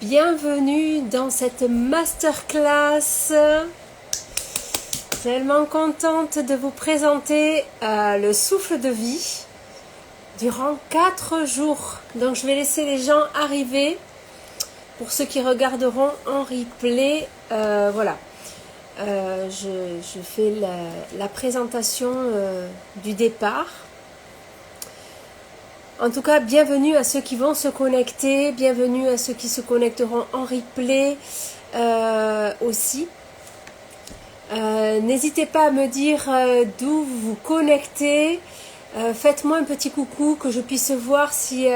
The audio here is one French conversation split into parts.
Bienvenue dans cette masterclass. Tellement contente de vous présenter le souffle de vie durant 4 jours. Donc je vais laisser les gens arriver pour ceux qui regarderont en replay. Voilà. Je fais la présentation du départ. En tout cas, bienvenue à ceux qui vont se connecter, bienvenue à ceux qui se connecteront en replay aussi. N'hésitez pas à me dire d'où vous vous connectez. Faites-moi un petit coucou que je puisse voir si,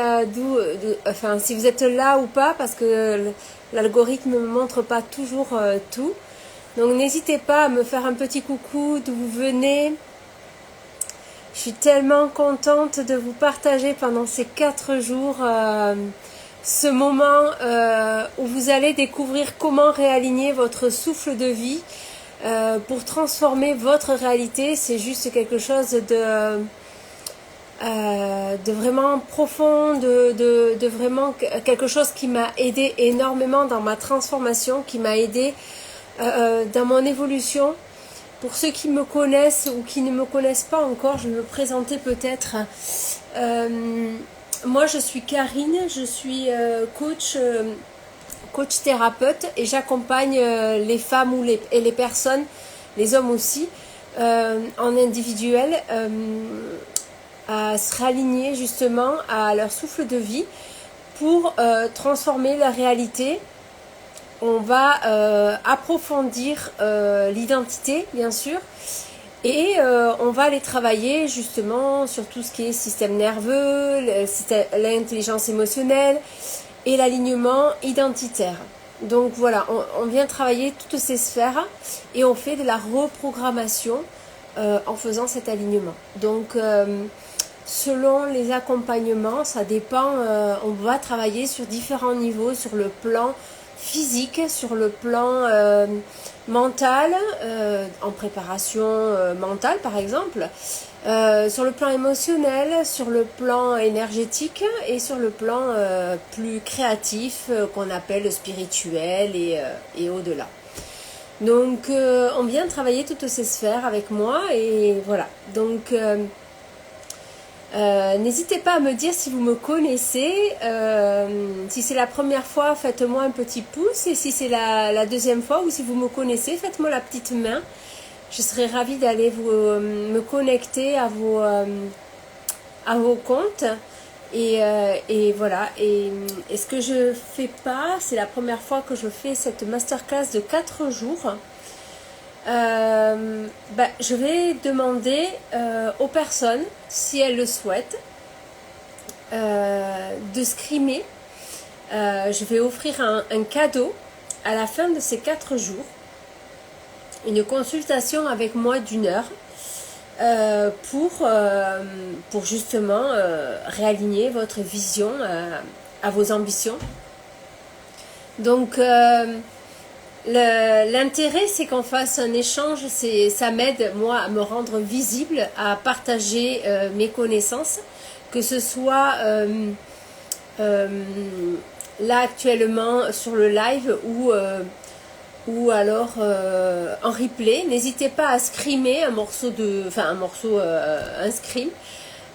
si vous êtes là ou pas, parce que l'algorithme ne me montre pas toujours tout. Donc n'hésitez pas à me faire un petit coucou d'où vous venez. Je suis tellement contente de vous partager pendant ces 4 jours ce moment où vous allez découvrir comment réaligner votre souffle de vie pour transformer votre réalité. C'est juste quelque chose de vraiment profond, de vraiment quelque chose qui m'a aidé énormément dans ma transformation, qui m'a aidé dans mon évolution. Pour ceux qui me connaissent ou qui ne me connaissent pas encore, je vais me présenter peut-être. Moi, je suis Karine, je suis coach thérapeute et j'accompagne les femmes et les personnes, les hommes aussi, en individuel, à se réaligner justement à leur souffle de vie pour transformer la réalité. On va approfondir l'identité, bien sûr, et on va aller travailler justement sur tout ce qui est système nerveux, l'intelligence émotionnelle et l'alignement identitaire. Donc voilà, on vient travailler toutes ces sphères et on fait de la reprogrammation en faisant cet alignement. Donc selon les accompagnements, ça dépend, on va travailler sur différents niveaux, sur le plan physique, sur le plan mental, en préparation mentale par exemple, sur le plan émotionnel, sur le plan énergétique et sur le plan plus créatif qu'on appelle spirituel et au-delà. Donc on vient travailler toutes ces sphères avec moi et voilà. Donc n'hésitez pas à me dire si vous me connaissez. Si c'est la première fois, faites-moi un petit pouce. Et si c'est la deuxième fois ou si vous me connaissez, faites-moi la petite main. Je serai ravie d'aller me connecter à vos comptes. Et voilà. Et ce que je fais pas, c'est la première fois que je fais cette masterclass de 4 jours. Je vais demander aux personnes, si elles le souhaitent, de scrimer. Je vais offrir un cadeau à la fin de ces 4 jours, une consultation avec moi d'1 heure pour justement réaligner votre vision à vos ambitions. Donc l'intérêt, c'est qu'on fasse un échange, ça m'aide moi à me rendre visible, à partager mes connaissances, que ce soit là actuellement sur le live ou alors en replay. N'hésitez pas à scrimer un screen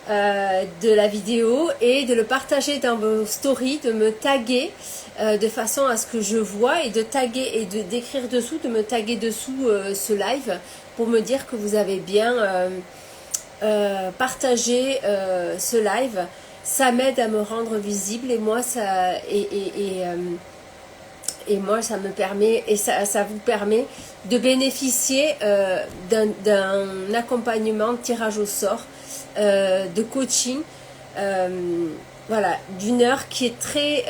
de la vidéo et de le partager dans vos stories, de me taguer de façon à ce que je vois et de taguer et d'écrire dessous, de me taguer dessous ce live pour me dire que vous avez bien partagé ce live. Ça m'aide à me rendre visible et moi ça moi ça me permet et ça vous permet de bénéficier d'un accompagnement, tirage au sort, de coaching, voilà, d'1 heure qui est très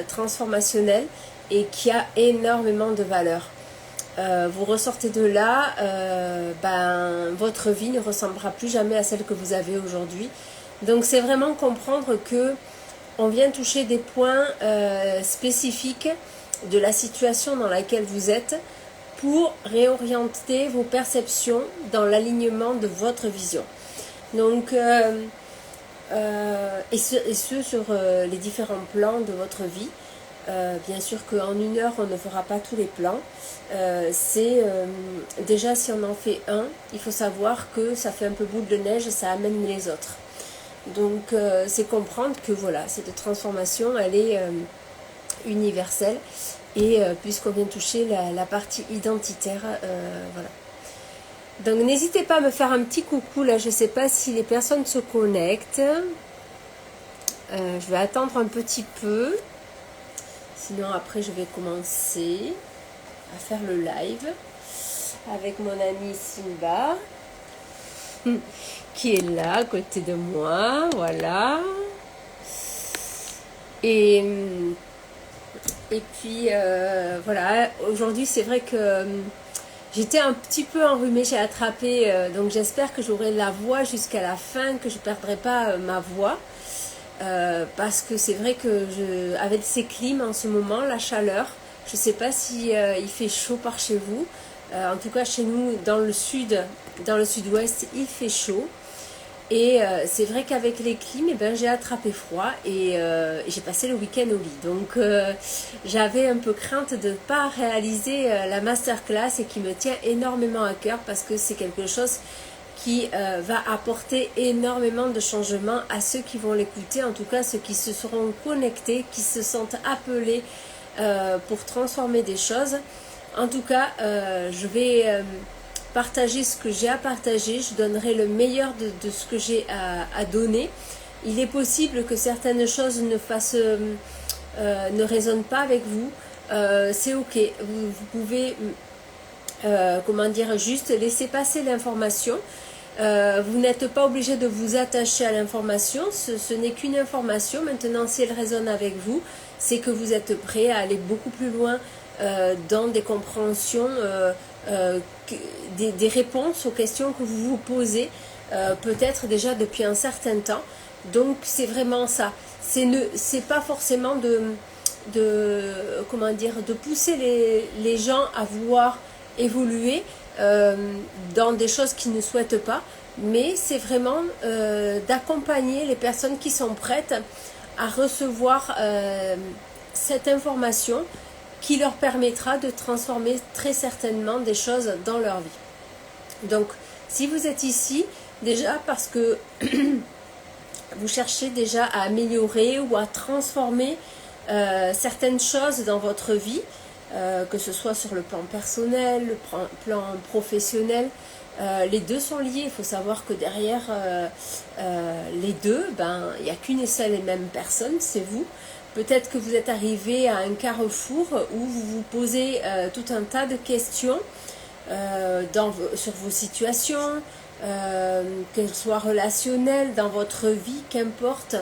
transformationnel et qui a énormément de valeur. Vous ressortez de là, votre vie ne ressemblera plus jamais à celle que vous avez aujourd'hui. Donc c'est vraiment comprendre que on vient toucher des points spécifiques de la situation dans laquelle vous êtes pour réorienter vos perceptions dans l'alignement de votre vision. Donc et ce sur les différents plans de votre vie. Bien sûr qu'en 1 heure, on ne fera pas tous les plans. Déjà, si on en fait un, il faut savoir que ça fait un peu boule de neige, ça amène les autres. Donc, c'est comprendre que voilà, cette transformation, elle est universelle. Et puisqu'on vient toucher la partie identitaire, voilà. Donc, n'hésitez pas à me faire un petit coucou. Là, je ne sais pas si les personnes se connectent. Je vais attendre un petit peu. Sinon, après, je vais commencer à faire le live avec mon amie Simba, qui est là, à côté de moi. Voilà. Et puis, voilà. Aujourd'hui, c'est vrai que j'étais un petit peu enrhumée. J'ai attrapé. Donc, j'espère que j'aurai la voix jusqu'à la fin, que je ne perdrai pas ma voix. Parce que c'est vrai que avec ces clims en ce moment, la chaleur, je ne sais pas si il fait chaud par chez vous. En tout cas chez nous dans le sud, dans le sud-ouest, il fait chaud. Et c'est vrai qu'avec les clims, eh ben, j'ai attrapé froid et j'ai passé le week-end au lit. Donc j'avais un peu crainte de ne pas réaliser la masterclass et qui me tient énormément à cœur parce que c'est quelque chose qui va apporter énormément de changements à ceux qui vont l'écouter, en tout cas ceux qui se seront connectés, qui se sentent appelés pour transformer des choses. En tout cas, je vais partager ce que j'ai à partager, je donnerai le meilleur de ce que j'ai à donner. Il est possible que certaines choses ne résonnent pas avec vous, c'est ok, vous pouvez comment dire, juste laisser passer l'information. Vous n'êtes pas obligé de vous attacher à l'information, ce n'est qu'une information. Maintenant, si elle résonne avec vous, c'est que vous êtes prêt à aller beaucoup plus loin dans des compréhensions, des réponses aux questions que vous vous posez, peut-être déjà depuis un certain temps. Donc, c'est vraiment ça. C'est pas forcément comment dire, de pousser les gens à vouloir évoluer dans des choses qu'ils ne souhaitent pas, mais c'est vraiment d'accompagner les personnes qui sont prêtes à recevoir cette information qui leur permettra de transformer très certainement des choses dans leur vie. Donc, si vous êtes ici, déjà parce que vous cherchez déjà à améliorer ou à transformer certaines choses dans votre vie, que ce soit sur le plan personnel, le plan professionnel, les deux sont liés. Il faut savoir que derrière les deux, ben, il n'y a qu'une et seule et même personne, c'est vous. Peut-être que vous êtes arrivé à un carrefour où vous vous posez tout un tas de questions sur vos situations, qu'elles soient relationnelles, dans votre vie, qu'importe.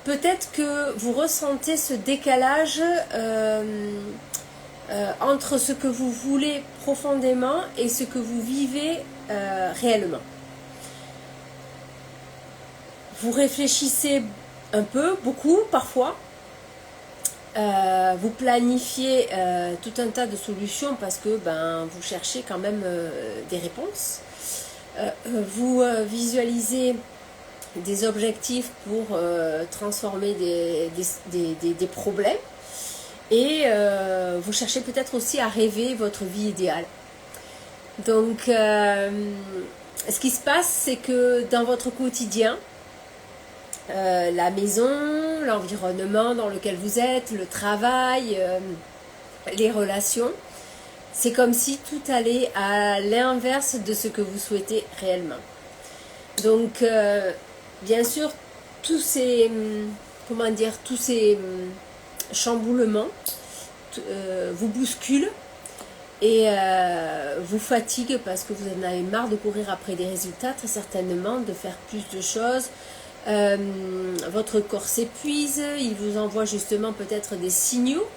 Peut-être que vous ressentez ce décalage entre ce que vous voulez profondément et ce que vous vivez réellement. Vous réfléchissez un peu, beaucoup parfois. Vous planifiez tout un tas de solutions parce que ben, vous cherchez quand même des réponses. Vous visualisez des objectifs pour transformer des problèmes. Et vous cherchez peut-être aussi à rêver votre vie idéale. Donc, ce qui se passe, c'est que dans votre quotidien, la maison, l'environnement dans lequel vous êtes, le travail, les relations, c'est comme si tout allait à l'inverse de ce que vous souhaitez réellement. Donc, bien sûr, tous ces chamboulements vous bousculent et vous fatiguent parce que vous en avez marre de courir après des résultats, très certainement, de faire plus de choses. Votre corps s'épuise, il vous envoie justement peut-être des signaux.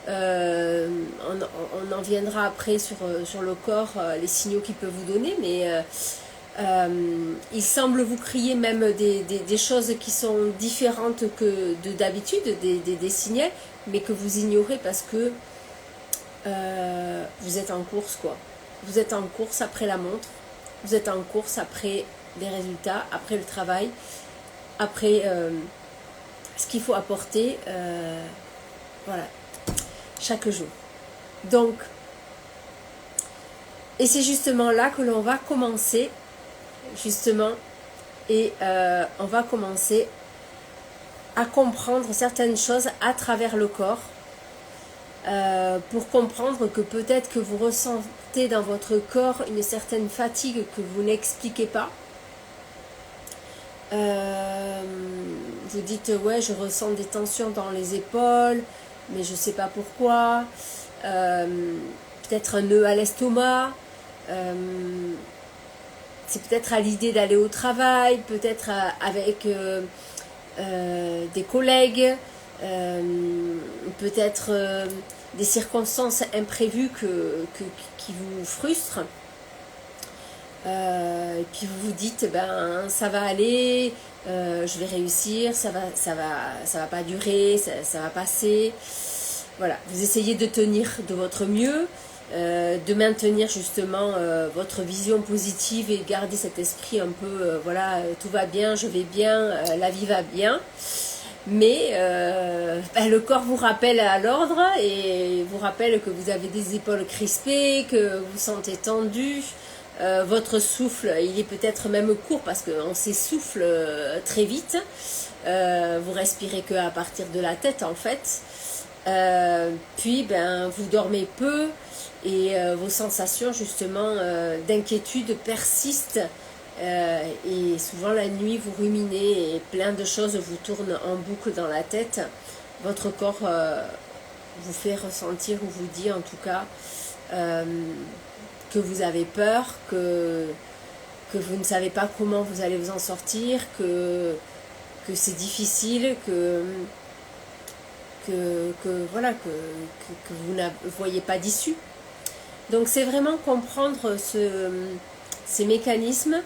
On en viendra après sur le corps, les signaux qu'il peut vous donner, mais il semble vous crier même des choses qui sont différentes que d'habitude, des signaux, mais que vous ignorez parce que vous êtes en course, quoi. Vous êtes en course après la montre, vous êtes en course après les résultats, après le travail, après ce qu'il faut apporter. Voilà. chaque jour. Donc, et c'est justement là que l'on va commencer, justement, et on va commencer à comprendre certaines choses à travers le corps, pour comprendre que peut-être que vous ressentez dans votre corps une certaine fatigue que vous n'expliquez pas. Vous dites ouais, je ressens des tensions dans les épaules, mais je ne sais pas pourquoi. Peut-être un nœud à l'estomac. C'est peut-être à l'idée d'aller au travail, peut-être avec des collègues, peut-être des circonstances imprévues qui vous frustrent. Et puis vous vous dites ben ça va aller, je vais réussir, ça va pas durer, ça va passer. Voilà, vous essayez de tenir de votre mieux, de maintenir justement votre vision positive et garder cet esprit un peu voilà, tout va bien, je vais bien, la vie va bien. Mais ben, le corps vous rappelle à l'ordre et vous rappelle que vous avez des épaules crispées, que vous sentez tendu. Votre souffle, il est peut-être même court parce qu'on s'essouffle très vite. Vous respirez que à partir de la tête en fait. Puis ben, vous dormez peu et vos sensations justement d'inquiétude persistent. Et souvent la nuit vous ruminez et plein de choses vous tournent en boucle dans la tête. Votre corps vous fait ressentir ou vous dit en tout cas que vous avez peur, que vous ne savez pas comment vous allez vous en sortir, que c'est difficile, voilà, que vous ne voyez pas d'issue. Donc c'est vraiment comprendre ces mécanismes,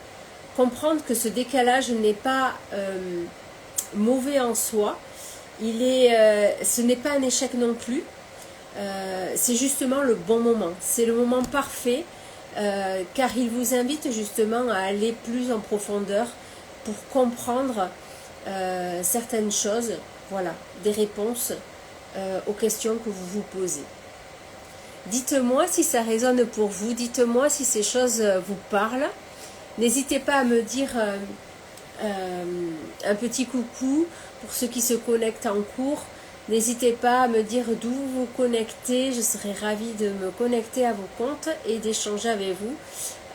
comprendre que ce décalage n'est pas mauvais en soi, ce n'est pas un échec non plus. C'est justement le bon moment, c'est le moment parfait car il vous invite justement à aller plus en profondeur pour comprendre certaines choses, voilà, des réponses aux questions que vous vous posez. Dites-moi si ça résonne pour vous, dites-moi si ces choses vous parlent. N'hésitez pas à me dire un petit coucou pour ceux qui se connectent en cours. N'hésitez pas à me dire d'où vous vous connectez, je serai ravie de me connecter à vos comptes et d'échanger avec vous.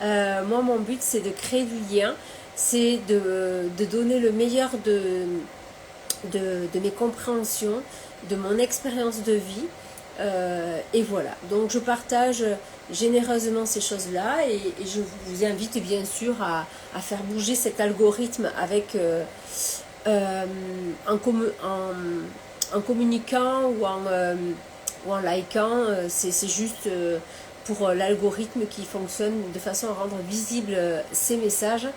Moi, mon but, c'est de créer du lien, c'est de donner le meilleur de mes compréhensions, de mon expérience de vie. Et voilà, donc je partage généreusement ces choses-là et je vous invite bien sûr à faire bouger cet algorithme avec en communiquant ou en likant, c'est juste pour l'algorithme qui fonctionne de façon à rendre visible ces messages,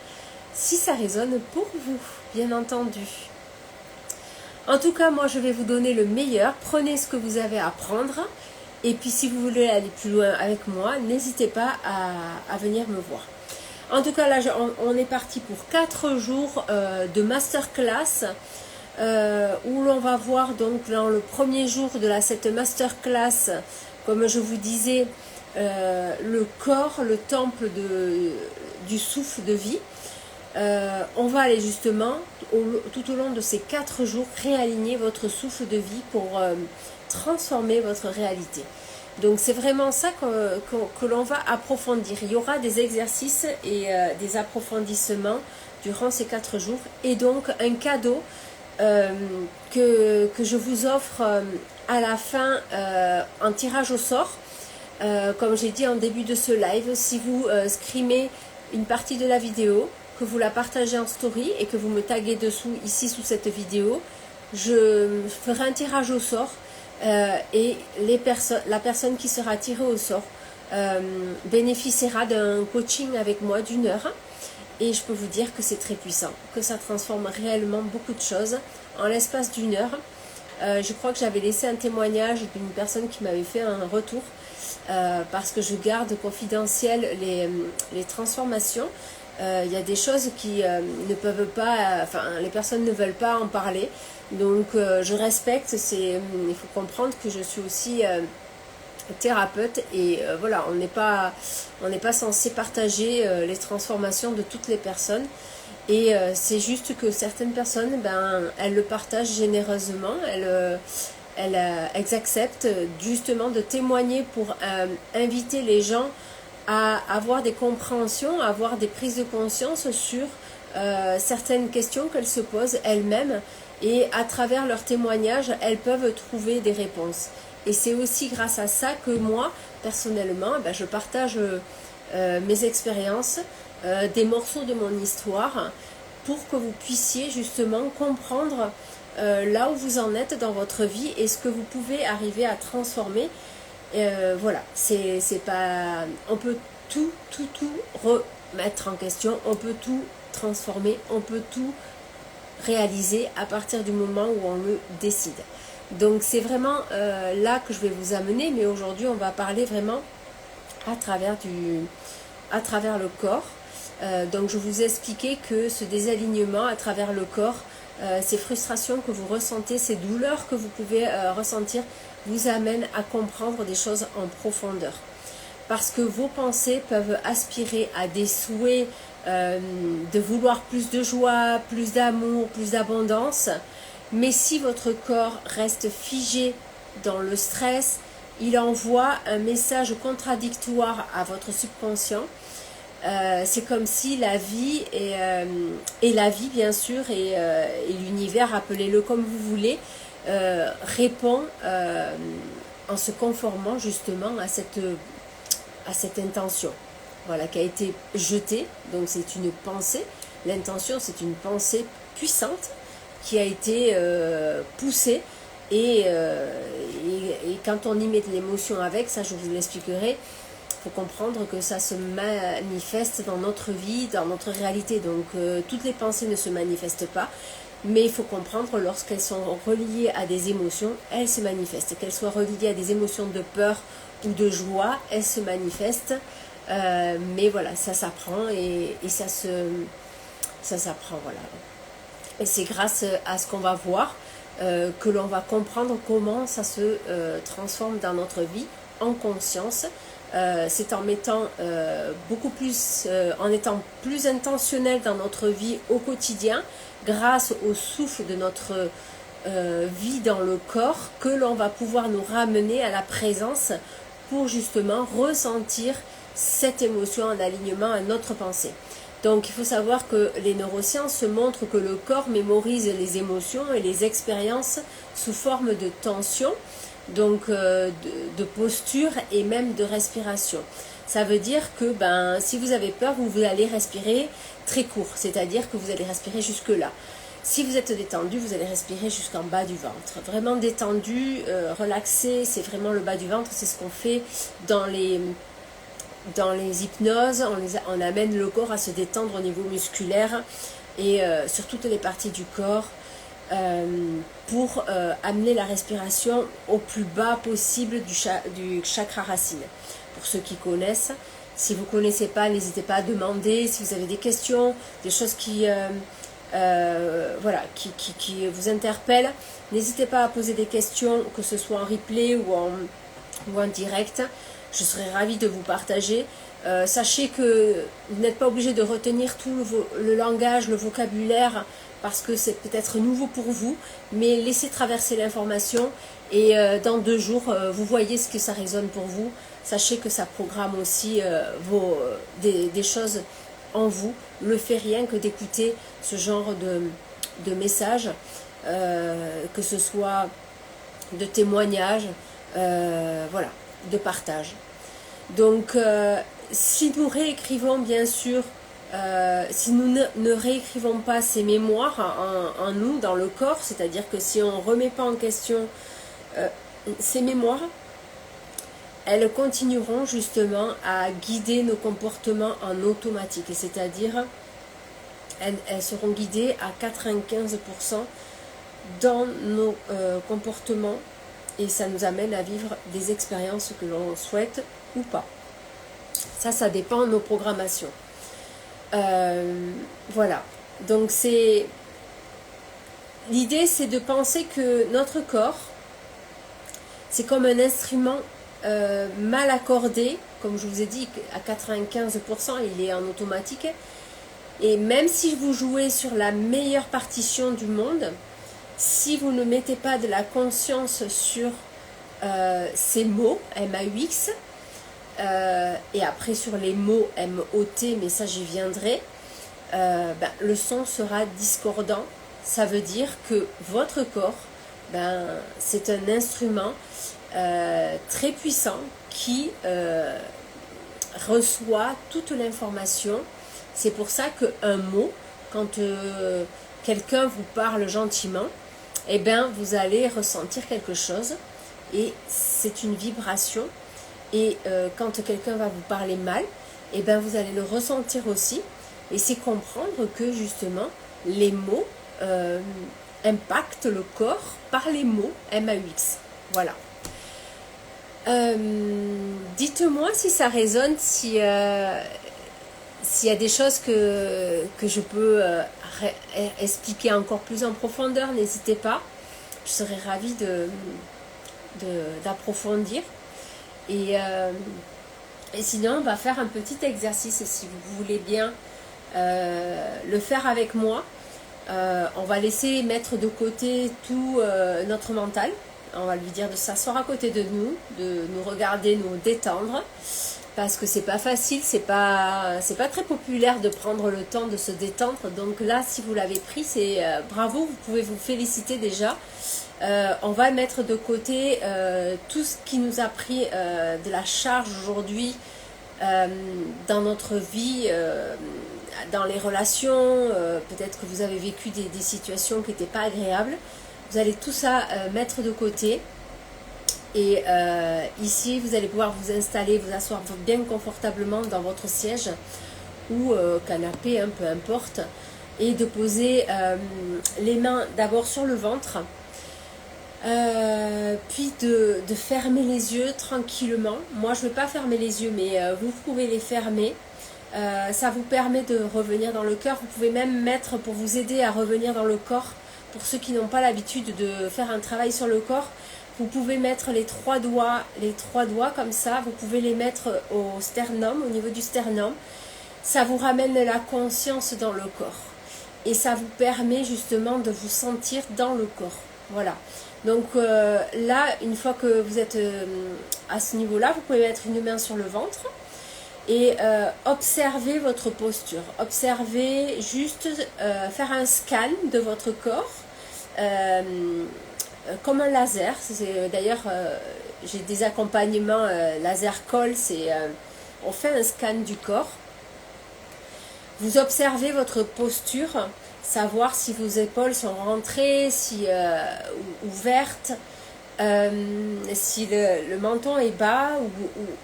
si ça résonne pour vous, bien entendu. En tout cas, moi je vais vous donner le meilleur, prenez ce que vous avez à prendre, et puis si vous voulez aller plus loin avec moi, n'hésitez pas à venir me voir. En tout cas, là on est parti pour 4 jours de masterclass, où l'on va voir donc dans le premier jour de cette masterclass, comme je vous disais, le corps, le temple du souffle de vie. On va aller justement tout au long de ces 4 jours réaligner votre souffle de vie pour transformer votre réalité. Donc c'est vraiment ça que l'on va approfondir. Il y aura des exercices et des approfondissements durant ces 4 jours et donc un cadeau que je vous offre à la fin en tirage au sort. Comme j'ai dit en début de ce live, si vous scrimez une partie de la vidéo, que vous la partagez en story et que vous me taguez dessous, ici sous cette vidéo, je ferai un tirage au sort et la personne qui sera tirée au sort bénéficiera d'un coaching avec moi d'1 heure. Et je peux vous dire que c'est très puissant, que ça transforme réellement beaucoup de choses en l'espace d'1 heure. Je crois que j'avais laissé un témoignage d'une personne qui m'avait fait un retour parce que je garde confidentiel les transformations. Il y a des choses qui ne peuvent pas, enfin les personnes ne veulent pas en parler. Donc je respecte, il faut comprendre que je suis aussi thérapeute et voilà, on n'est pas censé partager les transformations de toutes les personnes. Et c'est juste que certaines personnes, ben, elles le partagent généreusement, elles acceptent justement de témoigner pour inviter les gens à avoir des compréhensions, à avoir des prises de conscience sur certaines questions qu'elles se posent elles-mêmes, et à travers leurs témoignages, elles peuvent trouver des réponses. Et c'est aussi grâce à ça que moi, personnellement, ben, je partage mes expériences, des morceaux de mon histoire, pour que vous puissiez justement comprendre là où vous en êtes dans votre vie et ce que vous pouvez arriver à transformer. Voilà, c'est pas, on peut tout remettre en question, on peut tout transformer, on peut tout réaliser à partir du moment où on le décide. Donc c'est vraiment là que je vais vous amener, mais aujourd'hui on va parler vraiment à travers le corps. Donc je vous ai expliqué que ce désalignement à travers le corps, ces frustrations que vous ressentez, ces douleurs que vous pouvez ressentir, vous amènent à comprendre des choses en profondeur. Parce que vos pensées peuvent aspirer à des souhaits de vouloir plus de joie, plus d'amour, plus d'abondance. Mais si votre corps reste figé dans le stress, il envoie un message contradictoire à votre subconscient. C'est comme si la vie et la vie bien sûr et l'univers, appelez-le comme vous voulez, répond en se conformant justement à cette intention, voilà, qui a été jetée. Donc c'est une pensée, l'intention c'est une pensée puissante qui a été poussée et quand on y met de l'émotion avec, ça je vous l'expliquerai. Il faut comprendre que ça se manifeste dans notre vie, dans notre réalité. Donc toutes les pensées ne se manifestent pas, mais il faut comprendre lorsqu'elles sont reliées à des émotions, elles se manifestent. Qu'elles soient reliées à des émotions de peur ou de joie, elles se manifestent. Mais voilà, ça s'apprend et ça s'apprend, voilà. Et c'est grâce à ce qu'on va voir que l'on va comprendre comment ça se transforme dans notre vie en conscience. C'est en mettant en étant plus intentionnel dans notre vie au quotidien, grâce au souffle de notre vie dans le corps, que l'on va pouvoir nous ramener à la présence pour justement ressentir cette émotion en alignement à notre pensée. Donc il faut savoir que les neurosciences montrent que le corps mémorise les émotions et les expériences sous forme de tension, donc de posture et même de respiration. Ça veut dire que si vous avez peur, vous allez respirer très court, c'est-à-dire que vous allez respirer jusque là. Si vous êtes détendu, vous allez respirer jusqu'en bas du ventre. Vraiment détendu, relaxé, c'est vraiment le bas du ventre. C'est ce qu'on fait dans les hypnoses. On amène le corps à se détendre au niveau musculaire et sur toutes les parties du corps pour amener la respiration au plus bas possible du chakra racine. Pour ceux qui connaissent, si vous ne connaissez pas, n'hésitez pas à demander. Si vous avez des questions, des choses qui vous interpellent, n'hésitez pas à poser des questions, que ce soit en replay ou en direct. Je serai ravie de vous partager. Sachez que vous n'êtes pas obligé de retenir tout le langage, le vocabulaire, parce que c'est peut-être nouveau pour vous, mais laissez traverser l'information et dans 2 jours, vous voyez ce que ça résonne pour vous. Sachez que ça programme aussi des choses en vous. Ne fait rien que d'écouter ce genre de messages, que ce soit de témoignages, voilà, de partage. Donc si nous réécrivons bien sûr, si nous ne réécrivons pas ces mémoires en nous, dans le corps, c'est-à-dire que si on ne remet pas en question ces mémoires, elles continueront justement à guider nos comportements en automatique, c'est-à-dire elles seront guidées à 95% dans nos comportements, et ça nous amène à vivre des expériences que l'on souhaite ou pas. Ça dépend de nos programmations. Voilà. Donc l'idée, c'est de penser que notre corps, c'est comme un instrument mal accordé. Comme je vous ai dit, à 95%, il est en automatique. Et même si vous jouez sur la meilleure partition du monde, si vous ne mettez pas de la conscience sur ces mots, M-A-U-X, et après sur les mots M-O-T, mais ça j'y viendrai, le son sera discordant. Ça veut dire que votre corps, c'est un instrument très puissant qui reçoit toute l'information. C'est pour ça qu'un mot, quand quelqu'un vous parle gentiment, vous allez ressentir quelque chose et c'est une vibration. Et quand quelqu'un va vous parler mal, vous allez le ressentir aussi. Et c'est comprendre que justement, les mots impactent le corps par les mots M-A-U-X. Voilà. Dites-moi si ça résonne, s'il y a des choses que je peux expliquer encore plus en profondeur, n'hésitez pas. Je serais ravie d'approfondir. Et sinon, on va faire un petit exercice si vous voulez bien le faire avec moi. On va laisser mettre de côté tout notre mental. On va lui dire de s'asseoir à côté de nous regarder, nous détendre. Parce que c'est pas facile, c'est pas très populaire de prendre le temps de se détendre. Donc là, si vous l'avez pris, c'est bravo, vous pouvez vous féliciter déjà. On va mettre de côté tout ce qui nous a pris de la charge aujourd'hui dans notre vie, dans les relations. Peut-être que vous avez vécu des situations qui n'étaient pas agréables. Vous allez tout ça mettre de côté. Et ici, vous allez pouvoir vous installer, vous asseoir bien confortablement dans votre siège ou canapé, hein, peu importe. Et de poser les mains d'abord sur le ventre. Puis de fermer les yeux tranquillement. Moi, je ne vais pas fermer les yeux, mais vous pouvez les fermer. Ça vous permet de revenir dans le cœur. Vous pouvez même mettre, pour vous aider à revenir dans le corps, pour ceux qui n'ont pas l'habitude de faire un travail sur le corps, vous pouvez mettre les trois doigts comme ça. Vous pouvez les mettre au sternum, au niveau du sternum. Ça vous ramène la conscience dans le corps. Et ça vous permet justement de vous sentir dans le corps. Voilà. Donc là, une fois que vous êtes à ce niveau-là, vous pouvez mettre une main sur le ventre et observer votre posture. Observez juste, faire un scan de votre corps comme un laser. D'ailleurs, j'ai des accompagnements laser call, on fait un scan du corps. Vous observez votre posture, savoir si vos épaules sont rentrées, si ouvertes, si le menton est bas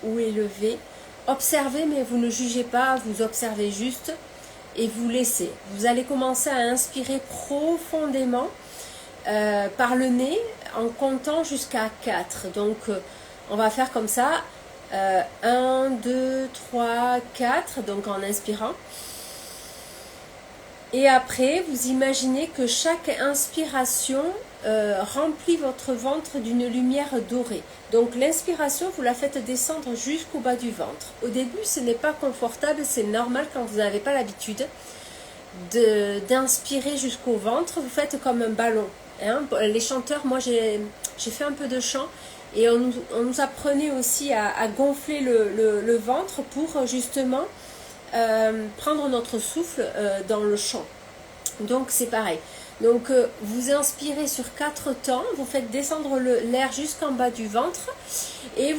ou élevé. Observez, mais vous ne jugez pas, vous observez juste et vous laissez. Vous allez commencer à inspirer profondément par le nez en comptant jusqu'à 4. Donc on va faire comme ça, 1, 2, 3, 4, donc en inspirant. Et après, vous imaginez que chaque inspiration remplit votre ventre d'une lumière dorée. Donc l'inspiration, vous la faites descendre jusqu'au bas du ventre. Au début, ce n'est pas confortable, c'est normal quand vous n'avez pas l'habitude d'inspirer jusqu'au ventre. Vous faites comme un ballon. Hein. Les chanteurs, moi j'ai fait un peu de chant et on nous apprenait aussi à gonfler le ventre pour justement prendre notre souffle dans le chant. Donc c'est pareil. Donc vous inspirez sur 4 temps, vous faites descendre l'air jusqu'en bas du ventre et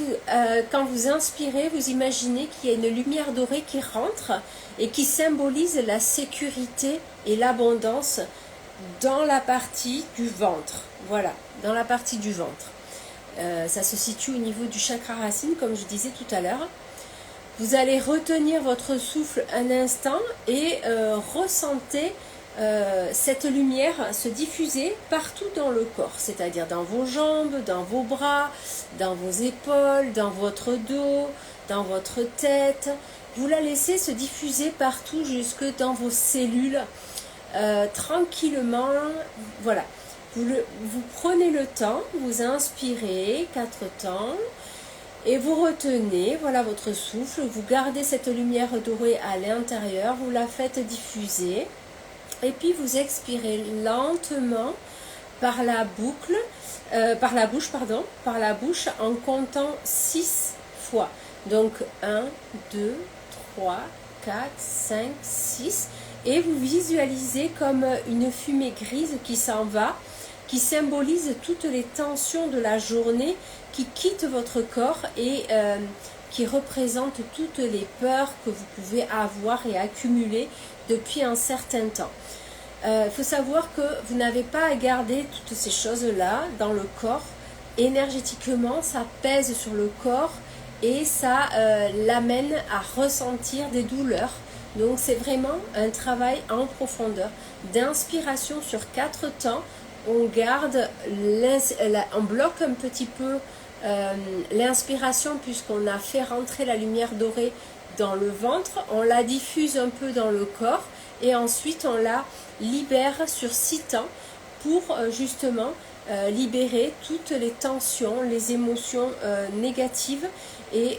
quand vous inspirez, vous imaginez qu'il y a une lumière dorée qui rentre et qui symbolise la sécurité et l'abondance dans la partie du ventre. Voilà, dans la partie du ventre. Ça se situe au niveau du chakra racine, comme je disais tout à l'heure. Vous allez retenir votre souffle un instant et ressentez cette lumière se diffuser partout dans le corps, c'est-à-dire dans vos jambes, dans vos bras, dans vos épaules, dans votre dos, dans votre tête. Vous la laissez se diffuser partout, jusque dans vos cellules, tranquillement. Voilà. Vous prenez le temps, vous inspirez 4 temps et vous retenez, voilà votre souffle. Vous gardez cette lumière dorée à l'intérieur, vous la faites diffuser et puis vous expirez lentement par la bouche, en comptant 6 fois. Donc 1, 2, 3, 4, 5, 6 et vous visualisez comme une fumée grise qui s'en va, qui symbolise toutes les tensions de la journée qui quittent votre corps et qui représente toutes les peurs que vous pouvez avoir et accumuler depuis un certain temps. Il faut savoir que vous n'avez pas à garder toutes ces choses-là dans le corps. Énergétiquement, ça pèse sur le corps et ça l'amène à ressentir des douleurs. Donc c'est vraiment un travail en profondeur d'inspiration sur 4 temps. On garde, on bloque un petit peu l'inspiration puisqu'on a fait rentrer la lumière dorée dans le ventre, on la diffuse un peu dans le corps et ensuite on la libère sur 6 temps pour justement libérer toutes les tensions, les émotions négatives et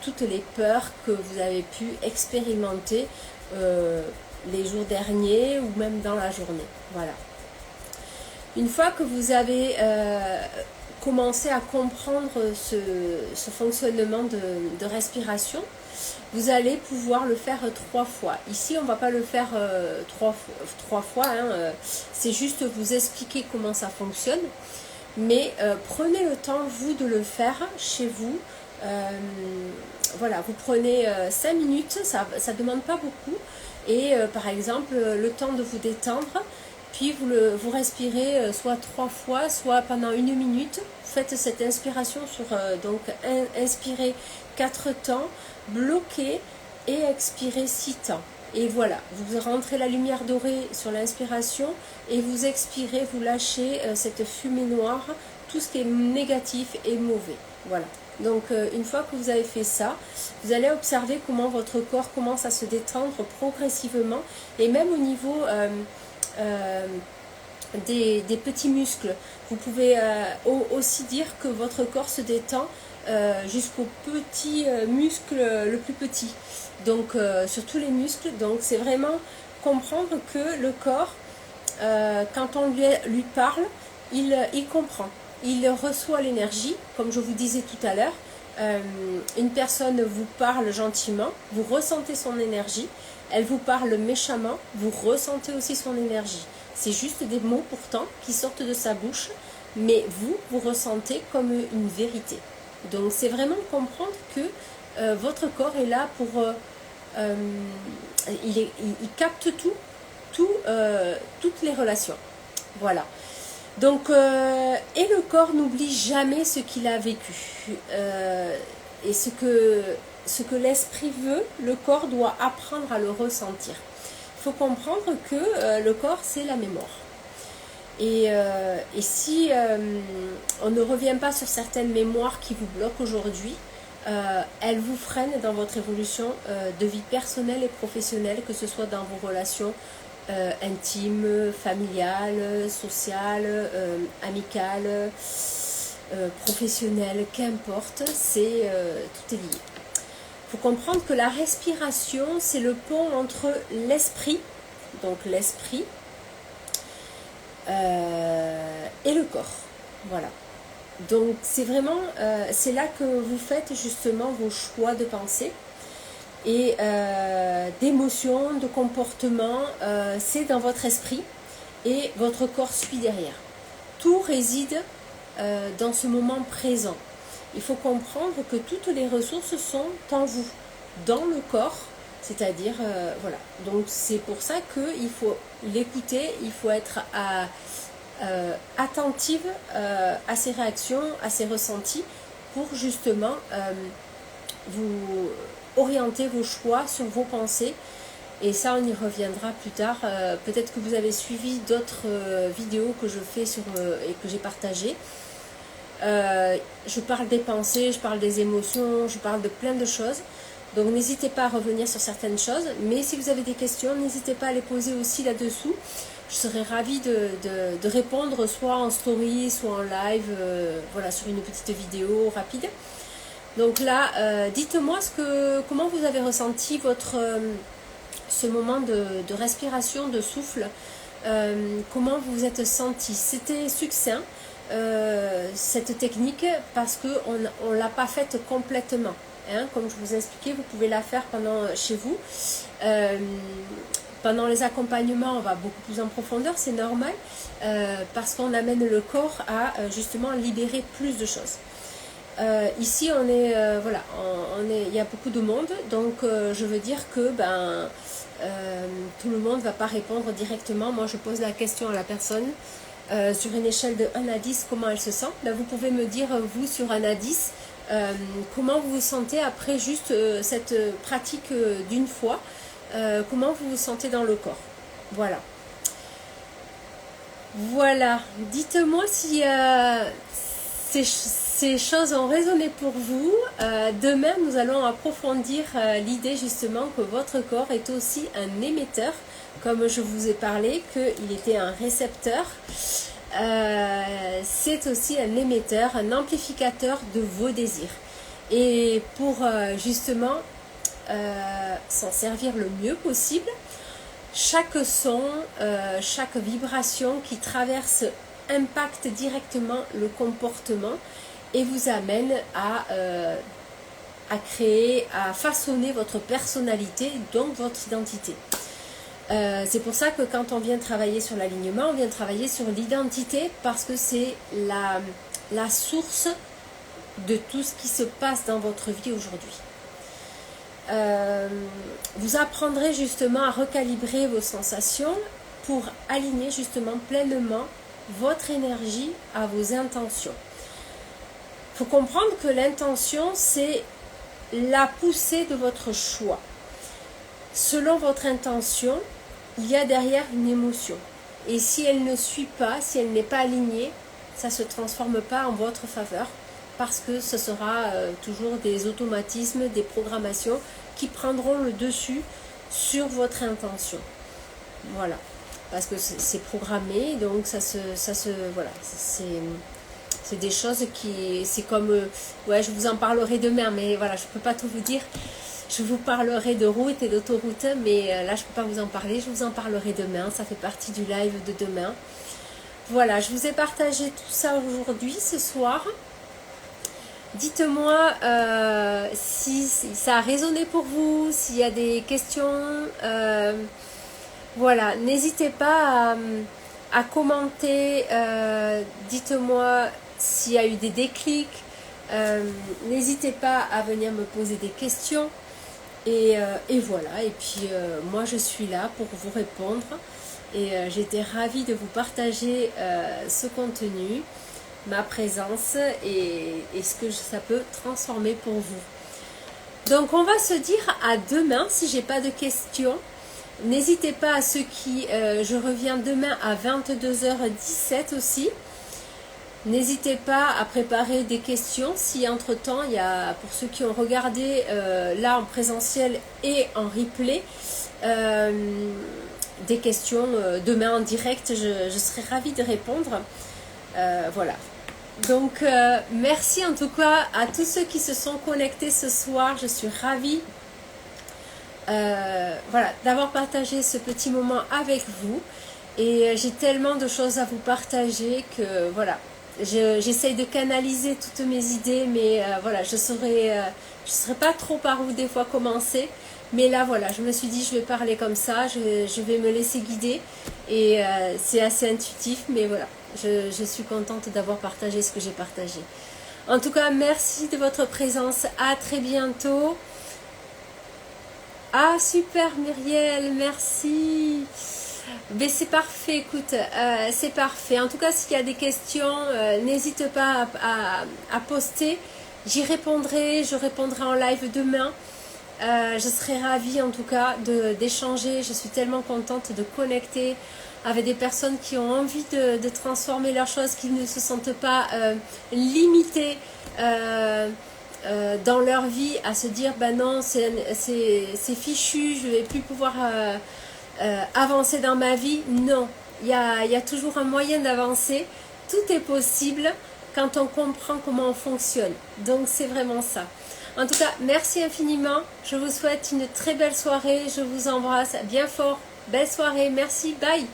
toutes les peurs que vous avez pu expérimenter les jours derniers ou même dans la journée. Voilà. Une fois que vous avez commencé à comprendre ce fonctionnement de respiration, vous allez pouvoir le faire 3 fois. Ici, on ne va pas le faire 3 fois, hein, c'est juste vous expliquer comment ça fonctionne. Mais prenez le temps, vous, de le faire chez vous. Voilà, vous prenez 5 minutes, ça ne demande pas beaucoup. Et par exemple, le temps de vous détendre. Puis vous respirez soit 3 fois, soit pendant 1 minute. Vous faites cette inspiration sur, donc inspirez 4 temps, bloquez et expirez 6 temps. Et voilà, vous rentrez la lumière dorée sur l'inspiration et vous expirez, vous lâchez cette fumée noire, tout ce qui est négatif et mauvais. Voilà. Donc une fois que vous avez fait ça, vous allez observer comment votre corps commence à se détendre progressivement et même au niveau des petits muscles. Vous pouvez aussi dire que votre corps se détend jusqu'au petit muscle le plus petit, donc sur tous les muscles. Donc c'est vraiment comprendre que le corps, quand on lui parle, il comprend, il reçoit l'énergie, comme je vous disais tout à l'heure. Une personne vous parle gentiment, vous ressentez son énergie. Elle vous parle méchamment, vous ressentez aussi son énergie. C'est juste des mots pourtant qui sortent de sa bouche, mais vous ressentez comme une vérité. Donc c'est vraiment comprendre que votre corps est là pour... il capte toutes les relations. Voilà. Donc, et le corps n'oublie jamais ce qu'il a vécu. Et ce que l'esprit veut, le corps doit apprendre à le ressentir. Il faut comprendre que le corps, c'est la mémoire. Et si on ne revient pas sur certaines mémoires qui vous bloquent aujourd'hui, elles vous freinent dans votre évolution de vie personnelle et professionnelle, que ce soit dans vos relations intimes, familiales, sociales, amicales, professionnelles, qu'importe, tout est lié. Il faut comprendre que la respiration, c'est le pont entre l'esprit, donc l'esprit, et le corps. Voilà. Donc c'est vraiment, c'est là que vous faites justement vos choix de pensée et d'émotions, de comportement, c'est dans votre esprit et votre corps suit derrière. Tout réside dans ce moment présent. Il faut comprendre que toutes les ressources sont en vous, dans le corps, c'est-à-dire, voilà. Donc c'est pour ça qu'il faut l'écouter, il faut être attentive à ses réactions, à ses ressentis, pour justement vous orienter vos choix sur vos pensées. Et ça, on y reviendra plus tard. Peut-être que vous avez suivi d'autres vidéos que je fais et que j'ai partagées. Je parle des pensées, je parle des émotions, je parle de plein de choses. Donc n'hésitez pas à revenir sur certaines choses. Mais si vous avez des questions, n'hésitez pas à les poser aussi là-dessous. Je serais ravie de répondre soit en story, soit en live, voilà, sur une petite vidéo rapide. Donc là, dites-moi comment vous avez ressenti ce moment de respiration, de souffle. Comment vous vous êtes senti? C'était succinct, cette technique, parce qu'on ne l'a pas faite complètement. Hein, comme je vous ai expliqué, vous pouvez la faire chez vous. Pendant les accompagnements, on va beaucoup plus en profondeur, c'est normal, parce qu'on amène le corps à justement libérer plus de choses. Ici, on est, voilà, il y a beaucoup de monde, donc je veux dire que tout le monde ne va pas répondre directement. Moi, je pose la question à la personne sur une échelle de 1 à 10, comment elle se sent. Là, vous pouvez me dire, vous, sur 1 à 10, comment vous vous sentez après juste cette pratique d'une fois. Comment vous vous sentez dans le corps. Voilà. Voilà. Dites-moi si ces choses ont résonné pour vous. Demain, nous allons approfondir l'idée justement que votre corps est aussi un émetteur, comme je vous ai parlé, qu'il était un récepteur. C'est aussi un émetteur, un amplificateur de vos désirs. Et pour justement s'en servir le mieux possible, chaque son, chaque vibration qui traverse impacte directement le comportement et vous amène à créer, à façonner votre personnalité, donc votre identité. C'est pour ça que quand on vient travailler sur l'alignement, on vient travailler sur l'identité, parce que c'est la source de tout ce qui se passe dans votre vie aujourd'hui. Vous apprendrez justement à recalibrer vos sensations pour aligner justement pleinement votre énergie à vos intentions. Il faut comprendre que l'intention, c'est la poussée de votre choix. Selon votre intention, il y a derrière une émotion. Et si elle ne suit pas, si elle n'est pas alignée, ça ne se transforme pas en votre faveur, parce que ce sera toujours des automatismes, des programmations qui prendront le dessus sur votre intention. Voilà. Parce que c'est programmé, donc voilà, c'est des choses qui, c'est comme, ouais, je vous en parlerai demain, mais voilà, je ne peux pas tout vous dire. Je vous parlerai de route et d'autoroute, mais là, je ne peux pas vous en parler, je vous en parlerai demain, ça fait partie du live de demain. Voilà, je vous ai partagé tout ça aujourd'hui, ce soir. Dites-moi si ça a résonné pour vous, s'il y a des questions. Voilà, n'hésitez pas à commenter. Dites-moi s'il y a eu des déclics. N'hésitez pas à venir me poser des questions. Et voilà, et puis moi je suis là pour vous répondre. Et j'étais ravie de vous partager ce contenu, ma présence et ce que ça peut transformer pour vous. Donc on va se dire à demain si j'ai pas de questions. N'hésitez pas à ceux qui... je reviens demain à 22h17 aussi. N'hésitez pas à préparer des questions si entre-temps, il y a, pour ceux qui ont regardé là en présentiel et en replay, des questions demain en direct, je serai ravie de répondre. Voilà. Donc, merci en tout cas à tous ceux qui se sont connectés ce soir. Je suis ravie voilà, d'avoir partagé ce petit moment avec vous. Et j'ai tellement de choses à vous partager que voilà, j'essaye de canaliser toutes mes idées, mais voilà, je serai pas trop par où des fois commencer. Mais là, voilà, je me suis dit, je vais parler comme ça, je vais me laisser guider. Et c'est assez intuitif, mais voilà, je suis contente d'avoir partagé ce que j'ai partagé. En tout cas, merci de votre présence. À très bientôt. Ah, super Muriel, merci. Mais c'est parfait, écoute, c'est parfait. En tout cas, s'il y a des questions, n'hésite pas à poster. J'y répondrai, je répondrai en live demain. Je serai ravie en tout cas d'échanger. Je suis tellement contente de connecter avec des personnes qui ont envie de transformer leurs choses, qui ne se sentent pas limitées dans leur vie à se dire ben non, c'est fichu, je vais plus pouvoir avancer dans ma vie. Non, il y a toujours un moyen d'avancer, tout est possible quand on comprend comment on fonctionne. Donc c'est vraiment ça. En tout cas, merci infiniment, je vous souhaite une très belle soirée, je vous embrasse bien fort, belle soirée, merci, bye.